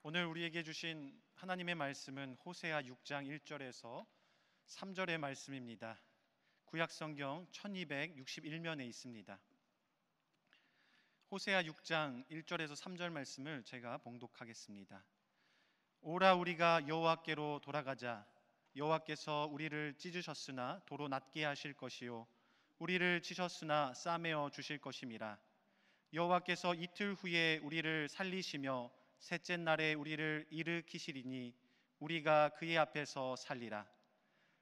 오늘 우리에게 주신 하나님의 말씀은 호세아 6장 1절에서 3절의 말씀입니다. 구약성경 1261면에 있습니다. 호세아 6장 1절에서 3절 말씀을 제가 봉독하겠습니다. 오라 우리가 여호와께로 돌아가자. 여호와께서 우리를 찢으셨으나 도로 낫게 하실 것이요 우리를 치셨으나 싸매어 주실 것임이라. 여호와께서 이틀 후에 우리를 살리시며 셋째 날에 우리를 일으키시리니 우리가 그의 앞에서 살리라.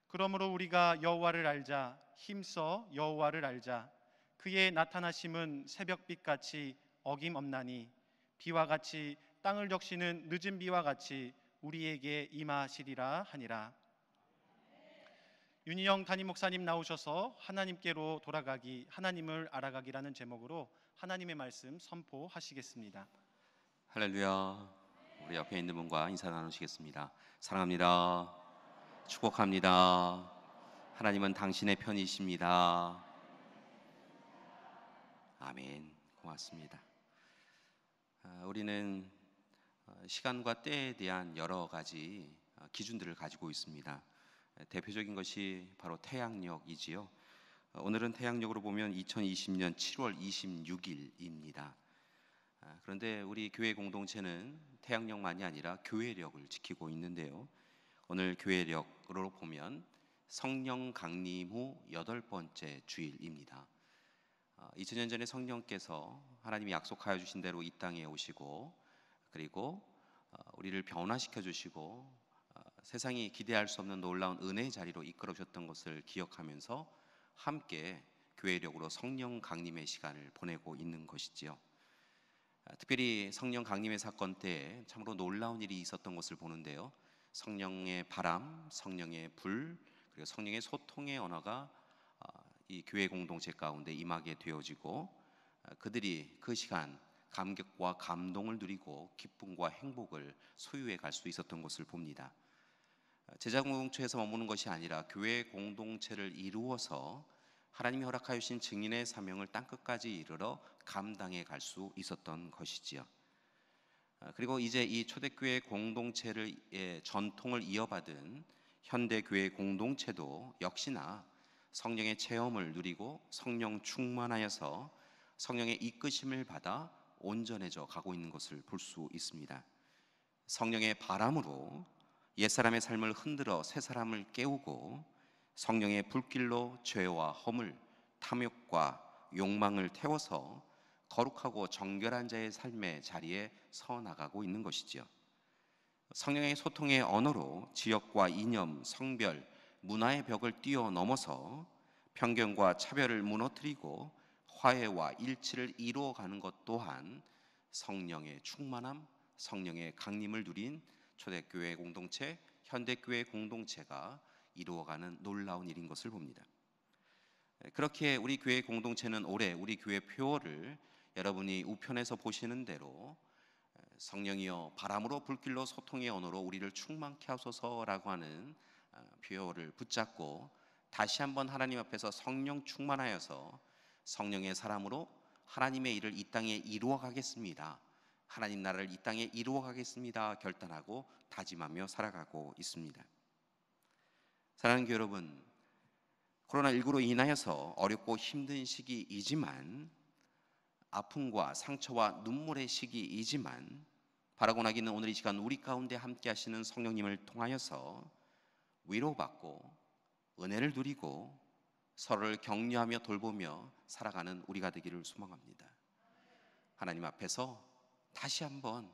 그러므로 우리가 여호와를 알자. 힘써 여호와를 알자. 그의 나타나심은 새벽빛같이 어김없나니 비와 같이 땅을 적시는 늦은 비와 같이 우리에게 임하시리라 하니라. 윤희영 담임 목사님 나오셔서 하나님께로 돌아가기, 하나님을 알아가기라는 제목으로 하나님의 말씀 선포하시겠습니다. 할렐루야. 우리 옆에 있는 분과 인사 나누시겠습니다. 사랑합니다. 축복합니다. 하나님은 당신의 편이십니다. 아멘. 고맙습니다. 우리는 시간과 때에 대한 여러 가지 기준들을 가지고 있습니다. 대표적인 것이 바로 태양력이지요. 오늘은 태양력으로 보면 2020년 7월 26일입니다. 그런데 우리 교회 공동체는 태양력만이 아니라 교회력을 지키고 있는데요. 오늘 교회력으로 보면 성령 강림 후 8번째 주일입니다. 2000년 전에 성령께서 하나님이 약속하여 주신 대로 이 땅에 오시고, 그리고 우리를 변화시켜 주시고 세상이 기대할 수 없는 놀라운 은혜의 자리로 이끌어 주셨던 것을 기억하면서 함께 교회력으로 성령 강림의 시간을 보내고 있는 것이지요. 특별히 성령 강림의 사건 때에 참으로 놀라운 일이 있었던 것을 보는데요. 성령의 바람, 성령의 불, 그리고 성령의 소통의 언어가 이 교회 공동체 가운데 임하게 되어지고, 그들이 그 시간 감격과 감동을 누리고 기쁨과 행복을 소유해 갈 수 있었던 것을 봅니다. 제자 공동체에서 머무는 것이 아니라 교회 공동체를 이루어서 하나님이 허락하여 주신 증인의 사명을 땅끝까지 이르러 감당해 갈 수 있었던 것이지요. 그리고 이제 이 초대교회 공동체를 전통을 이어받은 현대교회 공동체도 역시나 성령의 체험을 누리고 성령 충만하여서 성령의 이끄심을 받아 온전해져 가고 있는 것을 볼 수 있습니다. 성령의 바람으로 옛사람의 삶을 흔들어 새사람을 깨우고, 성령의 불길로 죄와 허물, 탐욕과 욕망을 태워서 거룩하고 정결한 자의 삶의 자리에 서 나가고 있는 것이지요. 성령의 소통의 언어로 지역과 이념, 성별, 문화의 벽을 뛰어넘어서 편견과 차별을 무너뜨리고 화해와 일치를 이루어가는 것 또한 성령의 충만함, 성령의 강림을 누린 초대교회 공동체, 현대교회 공동체가 이루어가는 놀라운 일인 것을 봅니다. 그렇게 우리 교회 공동체는 올해 우리 교회 표어를 여러분이 우편에서 보시는 대로 성령이여 바람으로 불길로 소통의 언어로 우리를 충만케 하소서라고 하는 표어를 붙잡고 다시 한번 하나님 앞에서 성령 충만하여서 성령의 사람으로 하나님의 일을 이 땅에 이루어 가겠습니다. 하나님 나라를 이 땅에 이루어 가겠습니다. 결단하고 다짐하며 살아가고 있습니다. 사랑하는 교회 여러분, 코로나19로 인하여서 어렵고 힘든 시기이지만, 아픔과 상처와 눈물의 시기이지만, 바라고 나기는 오늘 이 시간 우리 가운데 함께 하시는 성령님을 통하여서 위로받고 은혜를 누리고 서로를 격려하며 돌보며 살아가는 우리가 되기를 소망합니다. 하나님 앞에서 다시 한번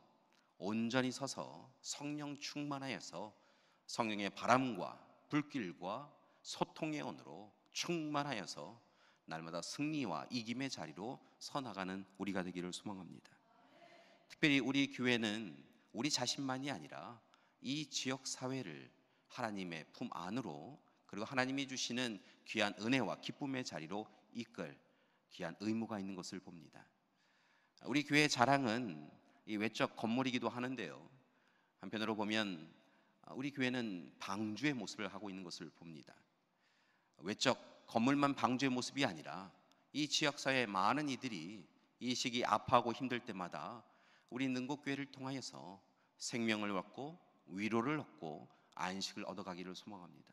온전히 서서 성령 충만하여서 성령의 바람과 불길과 소통의 언어로 충만하여서 날마다 승리와 이김의 자리로 서 나가는 우리가 되기를 소망합니다. 특별히 우리 교회는 우리 자신만이 아니라 이 지역 사회를 하나님의 품 안으로, 그리고 하나님이 주시는 귀한 은혜와 기쁨의 자리로 이끌 귀한 의무가 있는 것을 봅니다. 우리 교회의 자랑은 이 외적 건물이기도 하는데요, 한편으로 보면 우리 교회는 방주의 모습을 하고 있는 것을 봅니다. 외적 건물만 방주의 모습이 아니라 이 지역사회의 많은 이들이 이 시기 아파하고 힘들 때마다 우리 능곡교회를 통하여서 생명을 얻고 위로를 얻고 안식을 얻어가기를 소망합니다.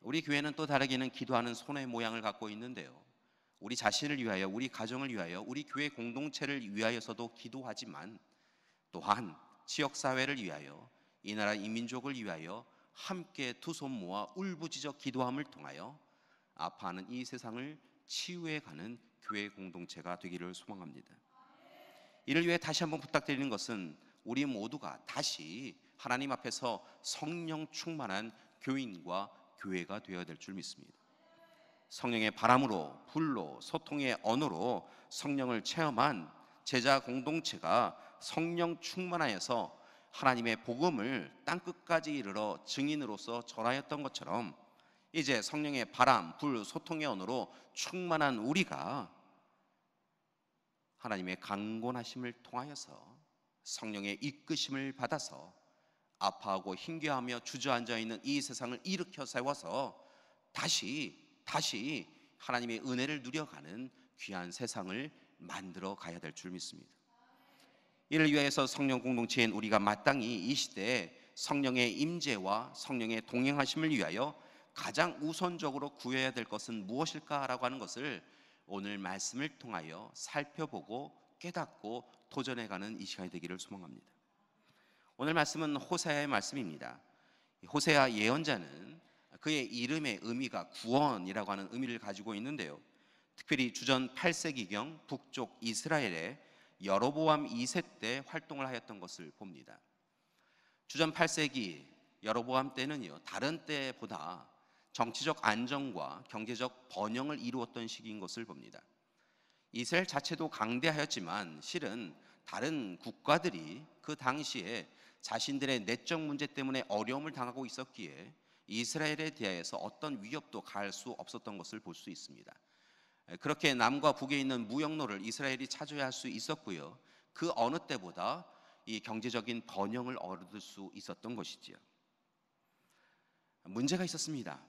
우리 교회는 또 다르게는 기도하는 손의 모양을 갖고 있는데요, 우리 자신을 위하여, 우리 가정을 위하여, 우리 교회 공동체를 위하여서도 기도하지만 또한 지역사회를 위하여, 이 나라 이 민족을 위하여 함께 두 손 모아 울부짖어 기도함을 통하여 아파하는 이 세상을 치유해가는 교회 공동체가 되기를 소망합니다. 이를 위해 다시 한번 부탁드리는 것은 우리 모두가 다시 하나님 앞에서 성령 충만한 교인과 교회가 되어야 될 줄 믿습니다. 성령의 바람으로, 불로, 소통의 언어로 성령을 체험한 제자 공동체가 성령 충만하여서 하나님의 복음을 땅끝까지 이르러 증인으로서 전하였던 것처럼, 이제 성령의 바람, 불, 소통의 언어로 충만한 우리가 하나님의 강권하심을 통하여서 성령의 이끄심을 받아서 아파하고 힘겨워하며 주저앉아 있는 이 세상을 일으켜 세워서 다시 하나님의 은혜를 누려가는 귀한 세상을 만들어 가야 될 줄 믿습니다. 이를 위해서 성령 공동체인 우리가 마땅히 이 시대에 성령의 임재와 성령의 동행하심을 위하여 가장 우선적으로 구해야 될 것은 무엇일까라고 하는 것을 오늘 말씀을 통하여 살펴보고 깨닫고 도전해가는 이 시간이 되기를 소망합니다. 오늘 말씀은 호세아의 말씀입니다. 호세아 예언자는 그의 이름의 의미가 구원이라고 하는 의미를 가지고 있는데요, 특별히 주전 8세기경 북쪽 이스라엘에 여로보암 2세 때 활동을 하였던 것을 봅니다. 주전 8세기 여로보암 때는요, 다른 때보다 정치적 안정과 경제적 번영을 이루었던 시기인 것을 봅니다. 이스라엘 자체도 강대하였지만 실은 다른 국가들이 그 당시에 자신들의 내적 문제 때문에 어려움을 당하고 있었기에 이스라엘에 대해서 어떤 위협도 가할 수 없었던 것을 볼 수 있습니다. 그렇게 남과 북에 있는 무역로를 이스라엘이 차지할 수 있었고요, 그 어느 때보다 이 경제적인 번영을 얻을 수 있었던 것이지요. 문제가 있었습니다.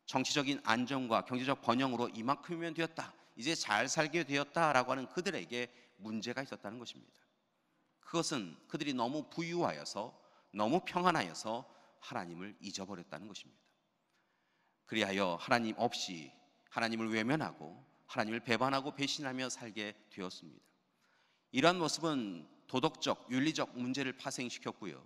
정치적인 안정과 경제적 번영으로 이만큼이면 되었다, 이제 잘 살게 되었다라고 하는 그들에게 문제가 있었다는 것입니다. 그것은 그들이 너무 부유하여서, 너무 평안하여서 하나님을 잊어버렸다는 것입니다. 그리하여 하나님 없이 하나님을 외면하고 하나님을 배반하고 배신하며 살게 되었습니다. 이러한 모습은 도덕적, 윤리적 문제를 파생시켰고요,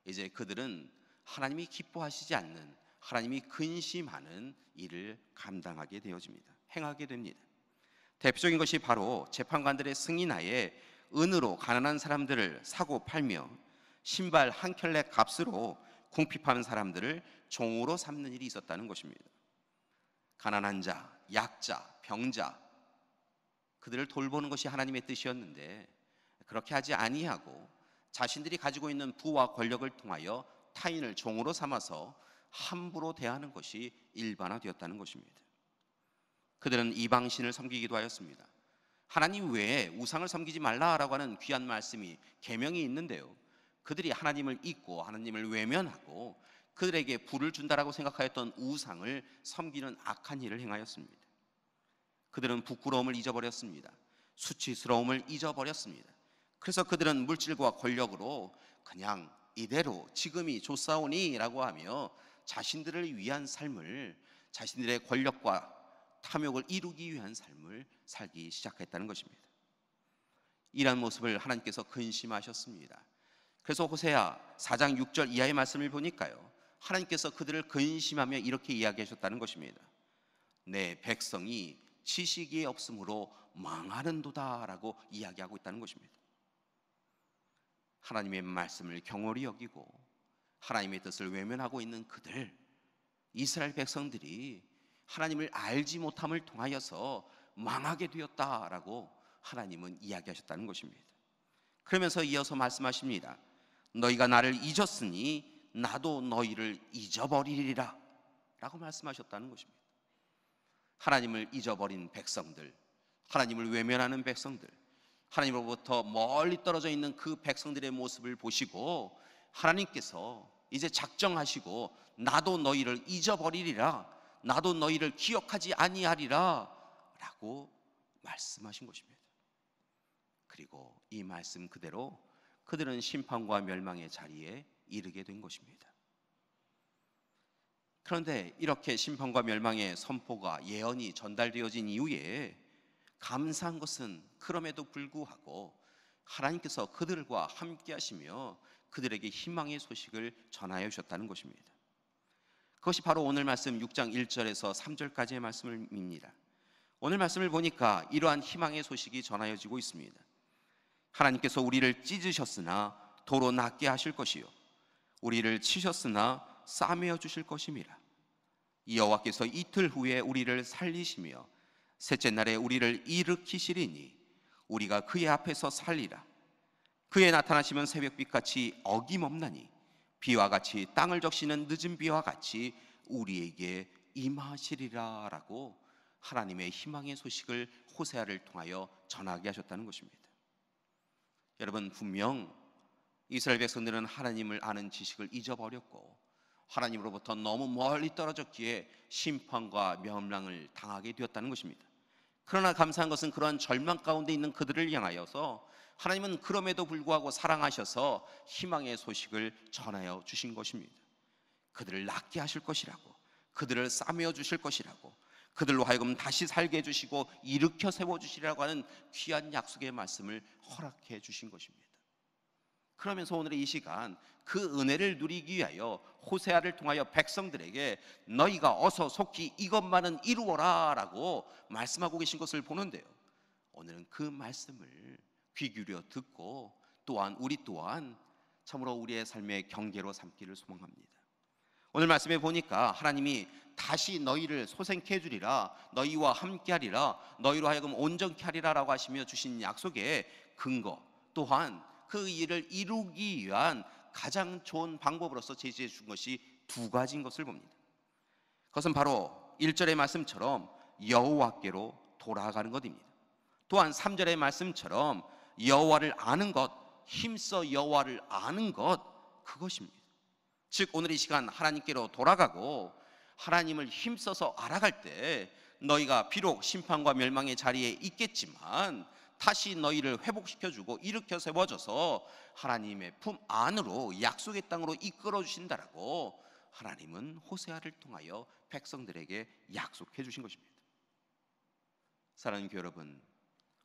이제 그들은 하나님이 기뻐하시지 않는, 하나님이 근심하는 일을 감당하게 되어집니다. 행하게 됩니다. 대표적인 것이 바로 재판관들의 승인하에 은으로 가난한 사람들을 사고 팔며 신발 한 켤레 값으로 궁핍하는 사람들을 종으로 삼는 일이 있었다는 것입니다. 가난한 자, 약자, 병자, 그들을 돌보는 것이 하나님의 뜻이었는데 그렇게 하지 아니하고 자신들이 가지고 있는 부와 권력을 통하여 타인을 종으로 삼아서 함부로 대하는 것이 일반화되었다는 것입니다. 그들은 이방신을 섬기기도 하였습니다. 하나님 외에 우상을 섬기지 말라라고 하는 귀한 말씀이, 계명이 있는데요, 그들이 하나님을 잊고 하나님을 외면하고 그들에게 불을 준다라고 생각하였던 우상을 섬기는 악한 일을 행하였습니다. 그들은 부끄러움을 잊어버렸습니다. 수치스러움을 잊어버렸습니다. 그래서 그들은 물질과 권력으로 그냥 이대로 지금이 좋사오니 라고 하며 자신들을 위한 삶을, 자신들의 권력과 탐욕을 이루기 위한 삶을 살기 시작했다는 것입니다. 이러한 모습을 하나님께서 근심하셨습니다. 그래서 호세아 4장 6절 이하의 말씀을 보니까요, 하나님께서 그들을 근심하며 이렇게 이야기하셨다는 것입니다. 내 백성이 지식이 없으므로 망하는도다 라고 이야기하고 있다는 것입니다. 하나님의 말씀을 경홀히 여기고 하나님의 뜻을 외면하고 있는 그들, 이스라엘 백성들이 하나님을 알지 못함을 통하여서 망하게 되었다라고 하나님은 이야기하셨다는 것입니다. 그러면서 이어서 말씀하십니다. 너희가 나를 잊었으니 나도 너희를 잊어버리리라 라고 말씀하셨다는 것입니다. 하나님을 잊어버린 백성들, 하나님을 외면하는 백성들, 하나님으로부터 멀리 떨어져 있는 그 백성들의 모습을 보시고 하나님께서 이제 작정하시고 나도 너희를 잊어버리리라, 나도 너희를 기억하지 아니하리라 라고 말씀하신 것입니다. 그리고 이 말씀 그대로 그들은 심판과 멸망의 자리에 이르게 된 것입니다. 그런데 이렇게 심판과 멸망의 선포가 예언이 전달되어진 이후에 감사한 것은 그럼에도 불구하고 하나님께서 그들과 함께 하시며 그들에게 희망의 소식을 전하여 주셨다는 것입니다. 그것이 바로 오늘 말씀 6장 1절에서 3절까지의 말씀입니다. 오늘 말씀을 보니까 이러한 희망의 소식이 전하여지고 있습니다. 하나님께서 우리를 찢으셨으나 도로 낫게 하실 것이요 우리를 치셨으나 싸매어 주실 것임이라. 여호와께서 이틀 후에 우리를 살리시며 셋째 날에 우리를 일으키시리니 우리가 그의 앞에서 살리라. 그의 나타나시면 새벽빛같이 어김없나니 비와 같이 땅을 적시는 늦은 비와 같이 우리에게 임하시리라 라고 하나님의 희망의 소식을 호세아를 통하여 전하게 하셨다는 것입니다. 여러분, 분명 이스라엘 백성들은 하나님을 아는 지식을 잊어버렸고 하나님으로부터 너무 멀리 떨어졌기에 심판과 멸망을 당하게 되었다는 것입니다. 그러나 감사한 것은 그러한 절망 가운데 있는 그들을 향하여서 하나님은 그럼에도 불구하고 사랑하셔서 희망의 소식을 전하여 주신 것입니다. 그들을 낫게 하실 것이라고, 그들을 싸매어 주실 것이라고, 그들로 하여금 다시 살게 해주시고 일으켜 세워주시라고 하는 귀한 약속의 말씀을 허락해 주신 것입니다. 그러면서 오늘의 이 시간 그 은혜를 누리기 위하여 호세아를 통하여 백성들에게 너희가 어서 속히 이것만은 이루어라 라고 말씀하고 계신 것을 보는데요, 오늘은 그 말씀을 귀 기울여 듣고 또한 우리 또한 참으로 우리의 삶의 경계로 삼기를 소망합니다. 오늘 말씀에 보니까 하나님이 다시 너희를 소생케 해주리라, 너희와 함께하리라, 너희로 하여금 온전케 하리라 라고 하시며 주신 약속의 근거, 또한 그 일을 이루기 위한 가장 좋은 방법으로서 제시해 준 것이 두 가지인 것을 봅니다. 그것은 바로 1절의 말씀처럼 여호와께로 돌아가는 것입니다. 또한 3절의 말씀처럼 여호와를 아는 것, 힘써 여호와를 아는 것, 그것입니다. 즉 오늘 이 시간 하나님께로 돌아가고 하나님을 힘써서 알아갈 때 너희가 비록 심판과 멸망의 자리에 있겠지만 다시 너희를 회복시켜주고 일으켜 세워줘서 하나님의 품 안으로 약속의 땅으로 이끌어 주신다라고 하나님은 호세아를 통하여 백성들에게 약속해 주신 것입니다. 사랑하는 교회 여러분,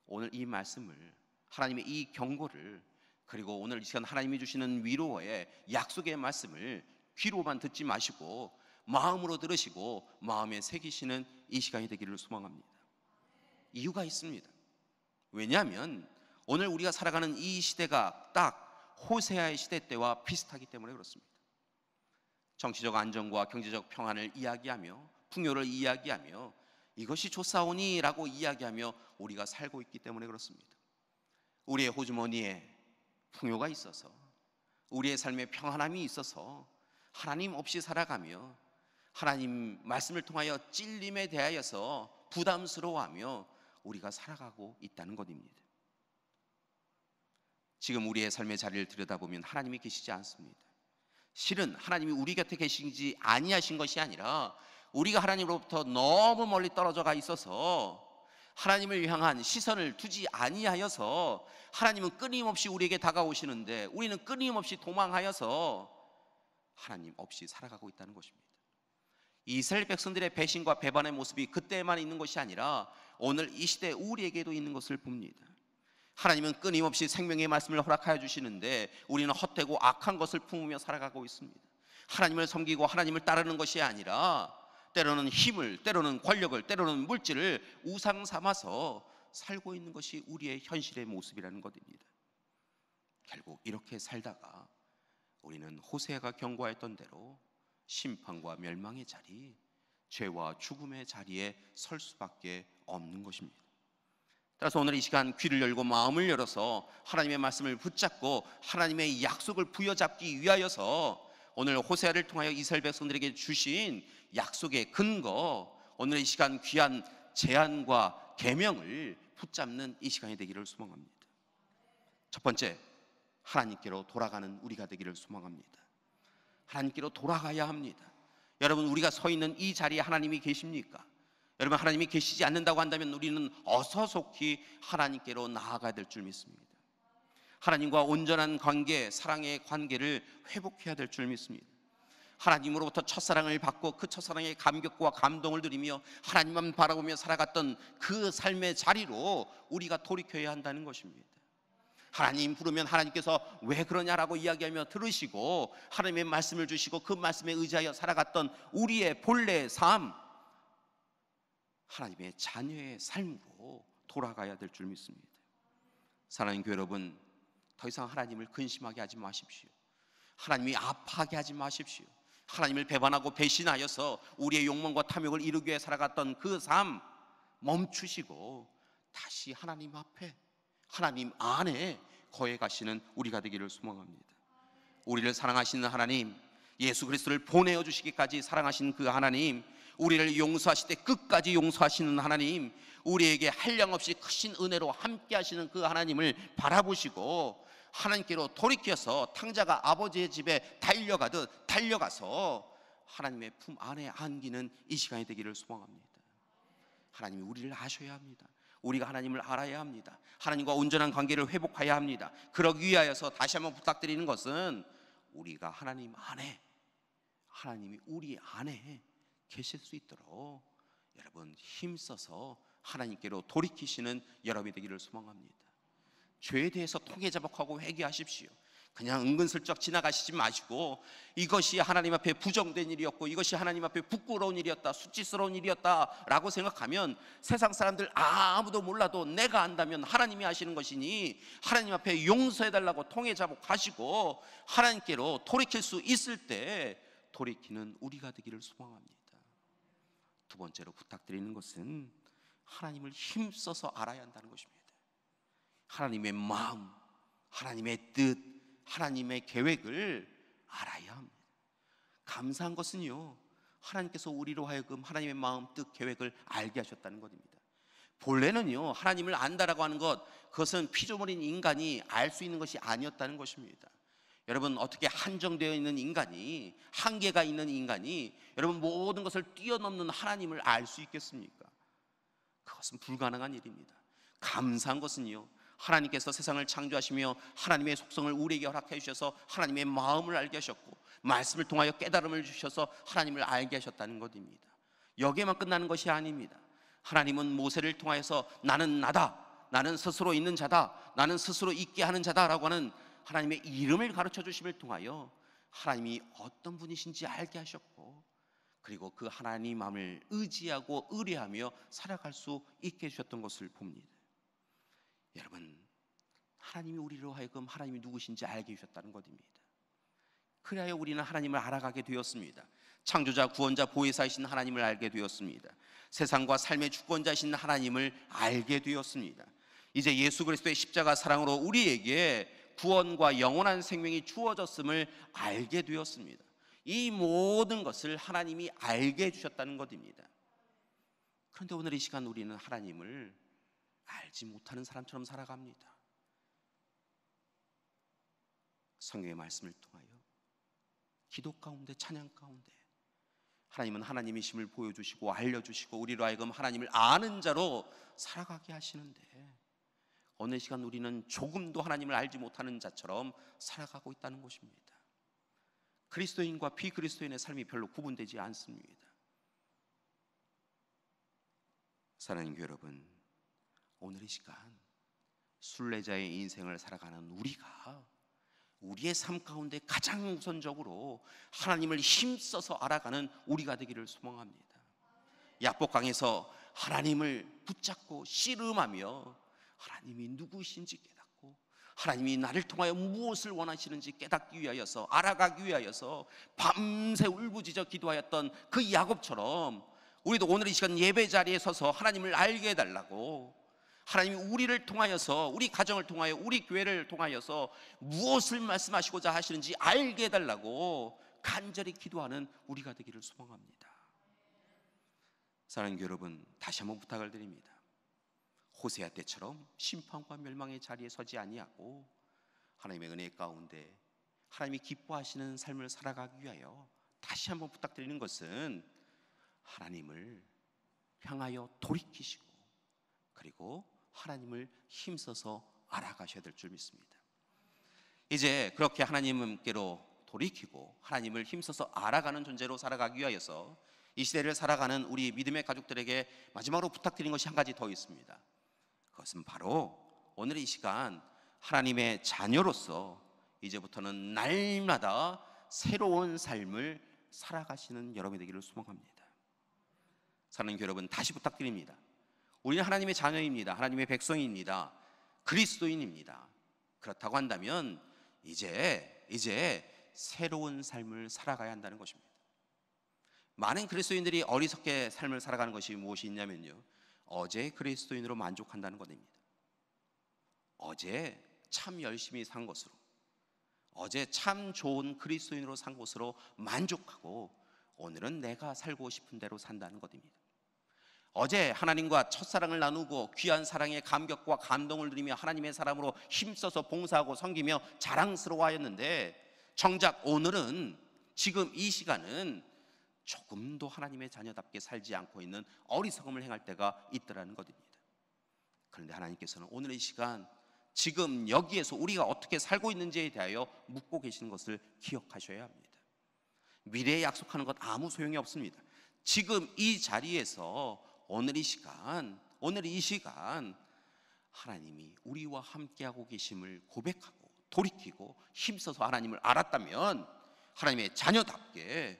오늘 이 말씀을, 하나님의 이 경고를, 그리고 오늘 이 시간 하나님이 주시는 위로의 약속의 말씀을 귀로만 듣지 마시고 마음으로 들으시고 마음에 새기시는 이 시간이 되기를 소망합니다. 이유가 있습니다. 왜냐하면 오늘 우리가 살아가는 이 시대가 딱 호세아의 시대 때와 비슷하기 때문에 그렇습니다. 정치적 안정과 경제적 평안을 이야기하며 풍요를 이야기하며 이것이 좋사오니 라고 이야기하며 우리가 살고 있기 때문에 그렇습니다. 우리의 호주머니에 풍요가 있어서, 우리의 삶에 평안함이 있어서 하나님 없이 살아가며 하나님 말씀을 통하여 찔림에 대하여서 부담스러워하며 우리가 살아가고 있다는 것입니다. 지금 우리의 삶의 자리를 들여다보면 하나님이 계시지 않습니다. 실은 하나님이 우리 곁에 계시지 아니하신 것이 아니라 우리가 하나님으로부터 너무 멀리 떨어져 가 있어서 하나님을 향한 시선을 두지 아니하여서 하나님은 끊임없이 우리에게 다가오시는데 우리는 끊임없이 도망하여서 하나님 없이 살아가고 있다는 것입니다. 이스라엘 백성들의 배신과 배반의 모습이 그때만 있는 것이 아니라 오늘 이 시대 우리에게도 있는 것을 봅니다. 하나님은 끊임없이 생명의 말씀을 허락하여 주시는데 우리는 헛되고 악한 것을 품으며 살아가고 있습니다. 하나님을 섬기고 하나님을 따르는 것이 아니라 때로는 힘을, 때로는 권력을, 때로는 물질을 우상 삼아서 살고 있는 것이 우리의 현실의 모습이라는 것입니다. 결국 이렇게 살다가 우리는 호세아가 경고했던 대로 심판과 멸망의 자리, 죄와 죽음의 자리에 설 수밖에 없는 것입니다. 따라서 오늘 이 시간 귀를 열고 마음을 열어서 하나님의 말씀을 붙잡고 하나님의 약속을 부여잡기 위하여서 오늘 호세아를 통하여 이스라엘 백성들에게 주신 약속의 근거, 오늘 이 시간 귀한 제안과 계명을 붙잡는 이 시간이 되기를 소망합니다. 첫 번째, 하나님께로 돌아가는 우리가 되기를 소망합니다. 하나님께로 돌아가야 합니다. 여러분, 우리가 서 있는 이 자리에 하나님이 계십니까? 여러분, 하나님이 계시지 않는다고 한다면 우리는 어서 속히 하나님께로 나아가야 될 줄 믿습니다. 하나님과 온전한 관계, 사랑의 관계를 회복해야 될 줄 믿습니다. 하나님으로부터 첫사랑을 받고 그 첫사랑의 감격과 감동을 누리며 하나님만 바라보며 살아갔던 그 삶의 자리로 우리가 돌이켜야 한다는 것입니다. 하나님 부르면 하나님께서 왜 그러냐라고 이야기하며 들으시고 하나님의 말씀을 주시고 그 말씀에 의지하여 살아갔던 우리의 본래의 삶, 하나님의 자녀의 삶으로 돌아가야 될 줄 믿습니다. 사랑하는 교회 여러분, 더 이상 하나님을 근심하게 하지 마십시오. 하나님이 아파하게 하지 마십시오. 하나님을 배반하고 배신하여서 우리의 욕망과 탐욕을 이루기 위해 살아갔던 그 삶 멈추시고 다시 하나님 앞에, 하나님 안에 거해 가시는 우리가 되기를 소망합니다. 우리를 사랑하시는 하나님, 예수 그리스도를 보내어 주시기까지 사랑하신 그 하나님, 우리를 용서하실 때 끝까지 용서하시는 하나님, 우리에게 한량없이 크신 은혜로 함께 하시는 그 하나님을 바라보시고 하나님께로 돌이켜서 탕자가 아버지의 집에 달려가듯 달려가서 하나님의 품 안에 안기는 이 시간이 되기를 소망합니다. 하나님이 우리를 아셔야 합니다. 우리가 하나님을 알아야 합니다. 하나님과 온전한 관계를 회복해야 합니다. 그러기 위하여서 다시 한번 부탁드리는 것은 우리가 하나님 안에, 하나님이 우리 안에 계실 수 있도록 여러분 힘써서 하나님께로 돌이키시는 여러분이 되기를 소망합니다. 죄에 대해서 통회자복하고 회개하십시오. 그냥 은근슬쩍 지나가시지 마시고 이것이 하나님 앞에 부정된 일이었고 이것이 하나님 앞에 부끄러운 일이었다, 수치스러운 일이었다 라고 생각하면 세상 사람들 아무도 몰라도 내가 안다면 하나님이 하시는 것이니 하나님 앞에 용서해달라고 통회자복하시고 하나님께로 돌이킬 수 있을 때 돌이키는 우리가 되기를 소망합니다. 두 번째로 부탁드리는 것은 하나님을 힘써서 알아야 한다는 것입니다. 하나님의 마음, 하나님의 뜻, 하나님의 계획을 알아야 합니다. 감사한 것은요, 하나님께서 우리로 하여금 하나님의 마음, 뜻, 계획을 알게 하셨다는 것입니다. 본래는요, 하나님을 안다라고 하는 것, 그것은 피조물인 인간이 알 수 있는 것이 아니었다는 것입니다. 여러분, 어떻게 한정되어 있는 인간이, 한계가 있는 인간이 여러분 모든 것을 뛰어넘는 하나님을 알 수 있겠습니까? 그것은 불가능한 일입니다. 감사한 것은요, 하나님께서 세상을 창조하시며 하나님의 속성을 우리에게 허락해 주셔서 하나님의 마음을 알게 하셨고 말씀을 통하여 깨달음을 주셔서 하나님을 알게 하셨다는 것입니다. 여기에만 끝나는 것이 아닙니다. 하나님은 모세를 통하여서 나는 나다, 나는 스스로 있는 자다, 나는 스스로 있게 하는 자다라고 하는 하나님의 이름을 가르쳐 주심을 통하여 하나님이 어떤 분이신지 알게 하셨고 그리고 그 하나님 마음을 의지하고 의뢰하며 살아갈 수 있게 해주셨던 것을 봅니다. 여러분, 하나님이 우리로 하여금 하나님이 누구신지 알게 해주셨다는 것입니다. 그래야 우리는 하나님을 알아가게 되었습니다. 창조자, 구원자, 보혜사이신 하나님을 알게 되었습니다. 세상과 삶의 주권자이신 하나님을 알게 되었습니다. 이제 예수 그리스도의 십자가 사랑으로 우리에게 구원과 영원한 생명이 주어졌음을 알게 되었습니다. 이 모든 것을 하나님이 알게 해주셨다는 것입니다. 그런데 오늘 이 시간 우리는 하나님을 알지 못하는 사람처럼 살아갑니다. 성경의 말씀을 통하여 기도 가운데, 찬양 가운데 하나님은 하나님이심을 보여주시고 알려주시고 우리로 하여금 하나님을 아는 자로 살아가게 하시는데 어느 시간 우리는 조금도 하나님을 알지 못하는 자처럼 살아가고 있다는 것입니다. 그리스도인과 비그리스도인의 삶이 별로 구분되지 않습니다. 사랑하는 교회 여러분, 오늘 이 시간 순례자의 인생을 살아가는 우리가 우리의 삶 가운데 가장 우선적으로 하나님을 힘써서 알아가는 우리가 되기를 소망합니다. 약복강에서 하나님을 붙잡고 씨름하며 하나님이 누구신지 깨닫고 하나님이 나를 통하여 무엇을 원하시는지 깨닫기 위하여서 알아가기 위하여서 밤새 울부짖어 기도하였던 그 야곱처럼 우리도 오늘 이 시간 예배 자리에 서서 하나님을 알게 해달라고 하나님이 우리를 통하여서 우리 가정을 통하여 우리 교회를 통하여서 무엇을 말씀하시고자 하시는지 알게 해달라고 간절히 기도하는 우리가 되기를 소망합니다. 사랑하는 여러분, 다시 한번 부탁을 드립니다. 호세아 때처럼 심판과 멸망의 자리에 서지 아니하고 하나님의 은혜 가운데 하나님이 기뻐하시는 삶을 살아가기 위하여 다시 한번 부탁드리는 것은 하나님을 향하여 돌이키시고 그리고 하나님을 힘써서 알아가셔야 될 줄 믿습니다. 이제 그렇게 하나님께로 돌이키고 하나님을 힘써서 알아가는 존재로 살아가기 위하여서 이 시대를 살아가는 우리 믿음의 가족들에게 마지막으로 부탁드린 것이 한 가지 더 있습니다. 그것은 바로 오늘 이 시간 하나님의 자녀로서 이제부터는 날마다 새로운 삶을 살아가시는 여러분이 되기를 소망합니다. 사랑하는 교회 여러분, 다시 부탁드립니다. 우리는 하나님의 자녀입니다. 하나님의 백성입니다. 그리스도인입니다. 그렇다고 한다면 이제 새로운 삶을 살아가야 한다는 것입니다. 많은 그리스도인들이 어리석게 삶을 살아가는 것이 무엇이 있냐면요, 어제 그리스도인으로 만족한다는 것입니다. 어제 참 열심히 산 것으로, 어제 참 좋은 그리스도인으로 산 것으로 만족하고 오늘은 내가 살고 싶은 대로 산다는 것입니다. 어제 하나님과 첫사랑을 나누고 귀한 사랑의 감격과 감동을 누리며 하나님의 사람으로 힘써서 봉사하고 섬기며 자랑스러워하였는데, 정작 오늘은, 지금 이 시간은 조금도 하나님의 자녀답게 살지 않고 있는 어리석음을 행할 때가 있더라는 것입니다. 그런데 하나님께서는 오늘 이 시간, 지금 여기에서 우리가 어떻게 살고 있는지에 대하여 묻고 계시는 것을 기억하셔야 합니다. 미래에 약속하는 것 아무 소용이 없습니다. 지금 이 자리에서 오늘 이 시간 하나님이 우리와 함께하고 계심을 고백하고 돌이키고 힘써서 하나님을 알았다면 하나님의 자녀답게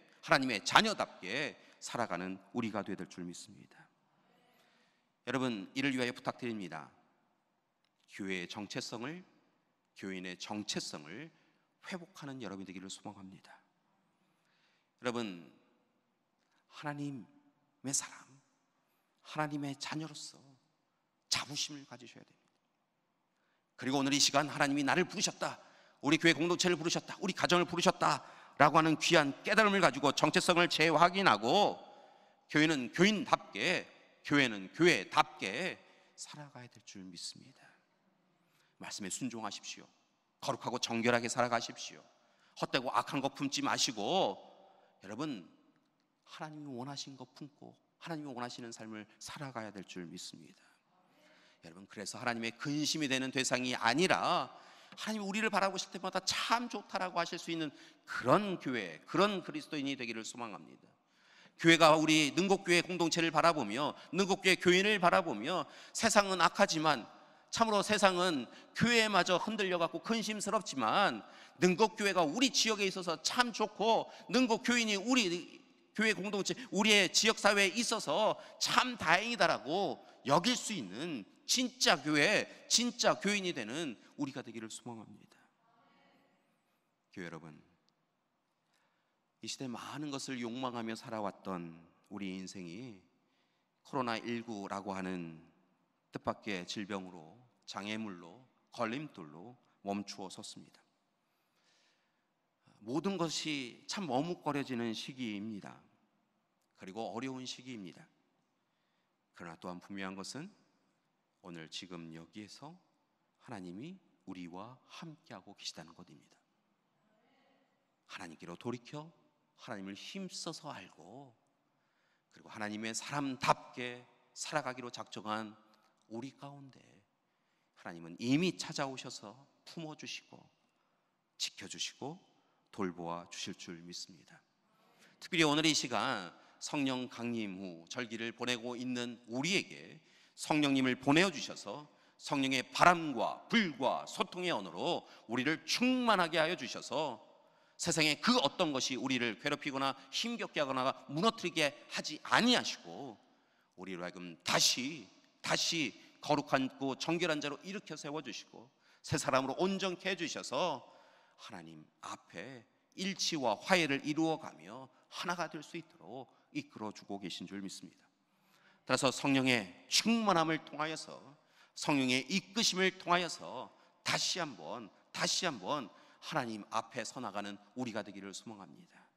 살아가는 우리가 되야 될 줄 믿습니다. 여러분, 이를 위하여 부탁드립니다. 교회의 정체성을, 교인의 정체성을 회복하는 여러분이 되기를 소망합니다. 여러분, 하나님의 사람, 하나님의 자녀로서 자부심을 가지셔야 됩니다. 그리고 오늘 이 시간 하나님이 나를 부르셨다, 우리 교회 공동체를 부르셨다, 우리 가정을 부르셨다 라고 하는 귀한 깨달음을 가지고 정체성을 재확인하고 교회는 교인답게, 교회는 교회답게 살아가야 될 줄 믿습니다. 말씀에 순종하십시오. 거룩하고 정결하게 살아가십시오. 헛되고 악한 거 품지 마시고, 여러분, 하나님이 원하신 거 품고 하나님이 원하시는 삶을 살아가야 될 줄 믿습니다. 여러분, 그래서 하나님의 근심이 되는 대상이 아니라 하나님이 우리를 바라보실 때마다 참 좋다라고 하실 수 있는 그런 교회, 그런 그리스도인이 되기를 소망합니다. 교회가 우리 능곡교회 공동체를 바라보며, 능곡교회 교인을 바라보며, 세상은 악하지만, 참으로 세상은 교회마저 흔들려갖고 근심스럽지만, 능곡교회가 우리 지역에 있어서 참 좋고, 능곡교인이 우리 교회 공동체, 우리의 지역사회에 있어서 참 다행이다라고 여길 수 있는 진짜 교회, 진짜 교인이 되는 우리가 되기를 소망합니다. 교회 여러분, 이 시대 많은 것을 욕망하며 살아왔던 우리 인생이 코로나19라고 하는 뜻밖의 질병으로, 장애물로, 걸림돌로 멈추어 섰습니다. 모든 것이 참 머뭇거려지는 시기입니다. 그리고 어려운 시기입니다. 그러나 또한 분명한 것은 오늘 지금 여기에서 하나님이 우리와 함께하고 계시다는 것입니다. 하나님께로 돌이켜 하나님을 힘써서 알고, 그리고 하나님의 사람답게 살아가기로 작정한 우리 가운데 하나님은 이미 찾아오셔서 품어주시고 지켜주시고 돌보아 주실 줄 믿습니다. 특별히 오늘 이 시간 성령 강림 후 절기를 보내고 있는 우리에게 성령님을 보내주셔서 성령의 바람과 불과 소통의 언어로 우리를 충만하게 하여 주셔서 세상의 그 어떤 것이 우리를 괴롭히거나 힘겹게 하거나 무너뜨리게 하지 아니하시고, 우리로 하여금 다시 거룩하고 정결한 자로 일으켜 세워주시고 새 사람으로 온전케 해주셔서 하나님 앞에 일치와 화해를 이루어가며 하나가 될 수 있도록 이끌어주고 계신 줄 믿습니다. 따라서 성령의 충만함을 통하여서, 성령의 이끄심을 통하여서 다시 한번 하나님 앞에 서나가는 우리가 되기를 소망합니다.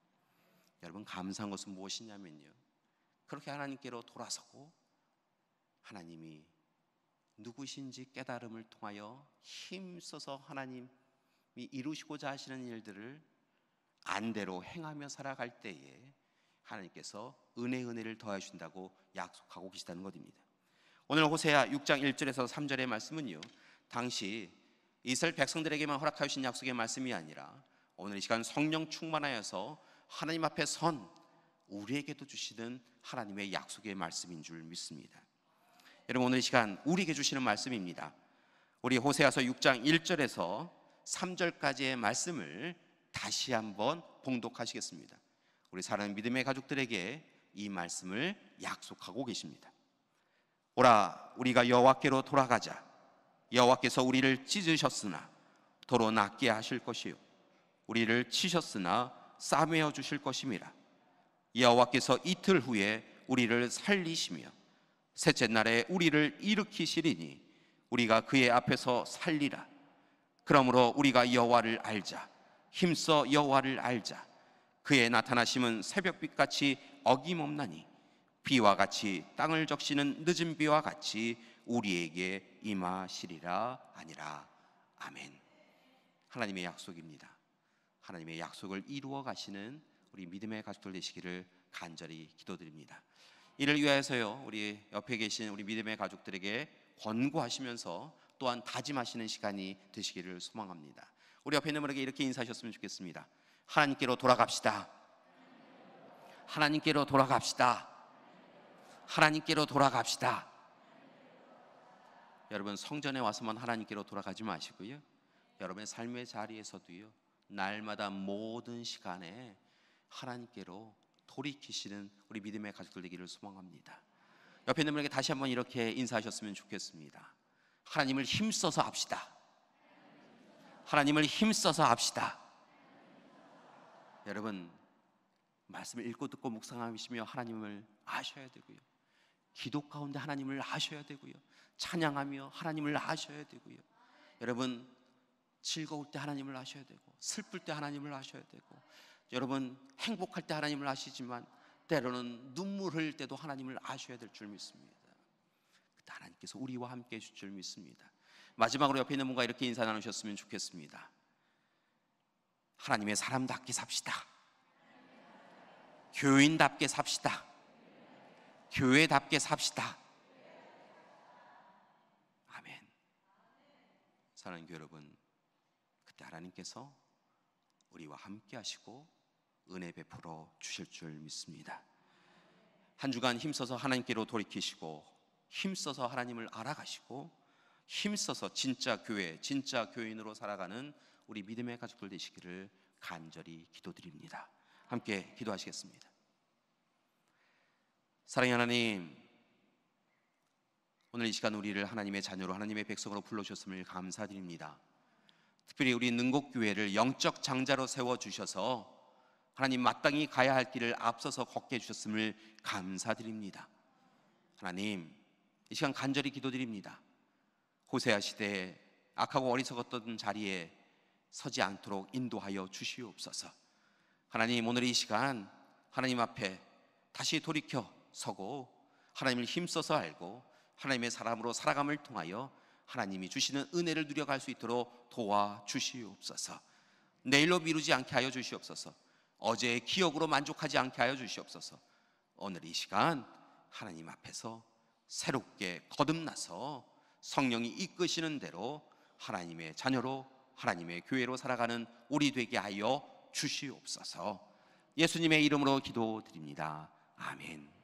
여러분, 감사한 것은 무엇이냐면요, 그렇게 하나님께로 돌아서고 하나님이 누구신지 깨달음을 통하여 힘써서 하나님이 이루시고자 하시는 일들을 안대로 행하며 살아갈 때에 하나님께서 은혜를 더해 주신다고 약속하고 계시다는 것입니다. 오늘 호세아 6장 1절에서 3절의 말씀은요, 당시 이스라엘 백성들에게만 허락하신 약속의 말씀이 아니라 오늘 이 시간 성령 충만하여서 하나님 앞에 선 우리에게도 주시는 하나님의 약속의 말씀인 줄 믿습니다. 여러분, 오늘 이 시간 우리에게 주시는 말씀입니다. 우리 호세아서 6장 1절에서 3절까지의 말씀을 다시 한번 봉독하시겠습니다. 우리 사랑하는 믿음의 가족들에게 이 말씀을 약속하고 계십니다. 오라 우리가 여호와께로 돌아가자. 여호와께서 우리를 찢으셨으나 도로 낫게 하실 것이요 우리를 치셨으나 싸매어 주실 것임이라. 여호와께서 이틀 후에 우리를 살리시며 셋째 날에 우리를 일으키시리니 우리가 그의 앞에서 살리라. 그러므로 우리가 여호와를 알자. 힘써 여호와를 알자. 그의 나타나심은 새벽빛같이 어김없나니 비와 같이 땅을 적시는 늦은 비와 같이 우리에게 임하시리라 하니라. 아멘. 하나님의 약속입니다. 하나님의 약속을 이루어 가시는 우리 믿음의 가족들 되시기를 간절히 기도드립니다. 이를 위하여서요, 우리 옆에 계신 우리 믿음의 가족들에게 권고하시면서 또한 다짐하시는 시간이 되시기를 소망합니다. 우리 옆에 있는 분에게 이렇게 인사하셨으면 좋겠습니다. 하나님께로 돌아갑시다. 하나님께로 돌아갑시다. 하나님께로 돌아갑시다. 여러분, 성전에 와서만 하나님께로 돌아가지 마시고요, 여러분의 삶의 자리에서도요, 날마다 모든 시간에 하나님께로 돌이키시는 우리 믿음의 가족들 되기를 소망합니다. 옆에 있는 분에게 다시 한번 이렇게 인사하셨으면 좋겠습니다. 하나님을 힘써서 합시다. 하나님을 힘써서 합시다. 여러분, 말씀을 읽고 듣고 묵상하시며 하나님을 아셔야 되고요, 기도 가운데 하나님을 아셔야 되고요, 찬양하며 하나님을 아셔야 되고요, 여러분 즐거울 때 하나님을 아셔야 되고, 슬플 때 하나님을 아셔야 되고, 여러분 행복할 때 하나님을 아시지만 때로는 눈물 흘릴 때도 하나님을 아셔야 될 줄 믿습니다. 그때 하나님께서 우리와 함께 해줄 줄 믿습니다. 마지막으로 옆에 있는 분과 이렇게 인사 나누셨으면 좋겠습니다. 하나님의 사람답게 삽시다. 교인답게 삽시다. 교회답게 삽시다. 아멘. 사랑하는 교회 여러분, 그때 하나님께서 우리와 함께 하시고 은혜 베풀어 주실 줄 믿습니다. 한 주간 힘써서 하나님께로 돌이키시고, 힘써서 하나님을 알아가시고, 힘써서 진짜 교회, 진짜 교인으로 살아가는 우리 믿음의 가족들 되시기를 간절히 기도드립니다. 함께 기도하시겠습니다. 사랑의 하나님, 오늘 이 시간 우리를 하나님의 자녀로, 하나님의 백성으로 불러주셨음을 감사드립니다. 특별히 우리 능곡교회를 영적 장자로 세워주셔서 하나님 마땅히 가야 할 길을 앞서서 걷게 해주셨음을 감사드립니다. 하나님, 이 시간 간절히 기도드립니다. 호세아 시대에 악하고 어리석었던 자리에 서지 않도록 인도하여 주시옵소서. 하나님, 오늘 이 시간 하나님 앞에 다시 돌이켜 서고 하나님을 힘써서 알고 하나님의 사람으로 살아감을 통하여 하나님이 주시는 은혜를 누려갈 수 있도록 도와주시옵소서. 내일로 미루지 않게 하여 주시옵소서. 어제의 기억으로 만족하지 않게 하여 주시옵소서. 오늘 이 시간 하나님 앞에서 새롭게 거듭나서 성령이 이끄시는 대로 하나님의 자녀로, 하나님의 교회로 살아가는 우리 되게 하여 주시옵소서. 예수님의 이름으로 기도드립니다. 아멘.